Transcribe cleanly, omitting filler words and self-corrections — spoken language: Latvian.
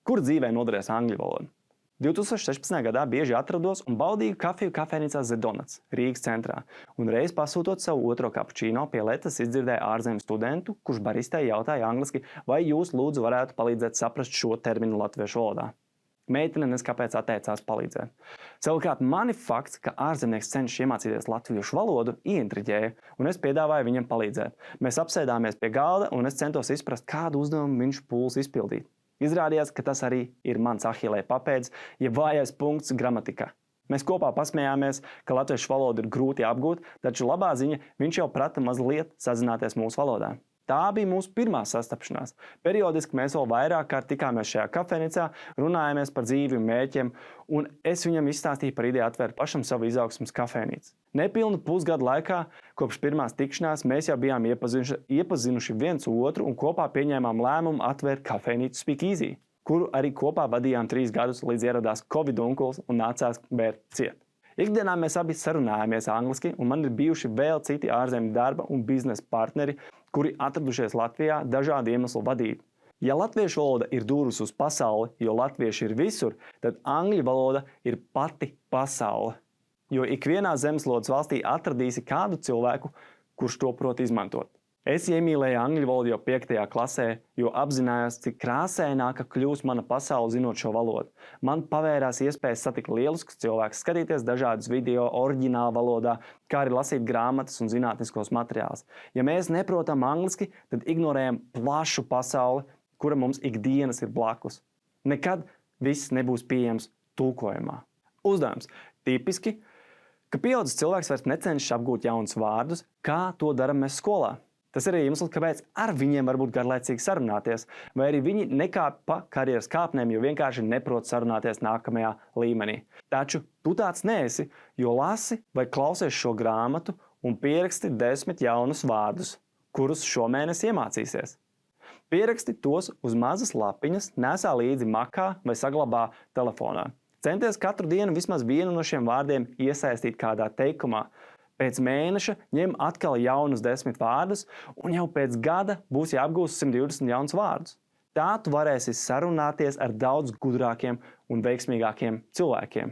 Kur dzīvē noderēs angļu valoda? 2016. gadā bieži atrados un baudīju kafiju kafejnīcā The Donuts Rīgas centrā, un reiz pasūtot savu otro kapučīno pie letes izdzirdēju ārzemju studentu, kurš baristei jautāja angliski, vai jūs lūdzu varētu palīdzēt saprast šo terminu latviešu valodā. Meitene neskapēc atteicās palīdzēt. Savukārt mani fakts, ka ārzemnieks cenšas iemācīties latviešu valodu, ieintriģēja, un es piedāvāju viņam palīdzēt. Mēs apsēdāmies pie galda, un es centos izprast, kādu uzdevumu viņš pūls izpildīt. Izrādījās, ka tas arī ir mans ahilē papēdis, jeb vājais punkts gramatikā. Mēs kopā pasmējāmies, ka latviešu valodu ir grūti apgūt, taču labā ziņa viņš jau prata mazliet sazināties mūsu valodā. Tā bija mūsu pirmā sastapšanās. Periodiski mēs vēl vairāk kārt tikāmies šajā kafejnīcā, runājāmies par dzīvi un mērķiem, un es viņam izstāstīju par ideju atvērt pašam savu izaugsmes kafejnīcu. Nepilnu pusgadu laikā, kopš pirmās tikšanās, mēs jau bijām iepazinuši viens otru un kopā pieņēmām lēmumu atvērt kafejnīcu Speak Easy, kuru arī kopā vadījām 3 gadus, līdz ieradās Covid unkuls un nācās bērt ciet. Ikdienā mēs abi sarunājamies angliski, un man ir bijuši vēl citi ārzemju darba un biznesa partneri, kuri atradušies Latvijā dažādu iemeslu vadīt. Ja latviešu valoda ir durvis uz pasauli, jo latvieši ir visur, tad angļu valoda ir pati pasaule. Jo ikvienā zemeslodes valstī atradīsi kādu cilvēku, kurš to prot izmantot. Es iemīlēju angļu valodu jau 5. klasē, jo apzinājos, cik krāsaināka kļūs mana pasaule zinot šo valodu. Man pavērās iespējas satikt lieliskus cilvēkus, skatīties dažādus video oriģināla valodā, kā arī lasīt grāmatas un zinātniskos materiālus. Ja mēs neprotam angliski, tad ignorējam plašu pasauli, kura mums ikdienas ir blakus. Nekad viss nebūs pieejams tulkojumā. Uzdevums tipiski, ka pieaudzis cilvēks vairs necenšas apgūt jaunus vārdus, kā to daram mēs skolā. Tas ir arī iemesls, kāpēc ar viņiem var būt garlaicīgi sarunāties, vai arī viņi nekāp pa karjeras kāpnēm, jo vienkārši neprot sarunāties nākamajā līmenī. Taču tu tāds neesi, jo lasi vai klausies šo grāmatu un pieraksti 10 jaunus vārdus, kurus šomēnes iemācīsies. Pieraksti tos uz mazas lapiņas, nesā līdzi makā vai saglabā telefonā. Centies katru dienu vismaz vienu no šiem vārdiem iesaistīt kādā teikumā. Pēc mēneša ņem atkal jaunus 10 vārdus, un jau pēc gada būs jāapgūst 120 jaunus vārdus. Tā tu varēsi sarunāties ar daudz gudrākiem un veiksmīgākiem cilvēkiem.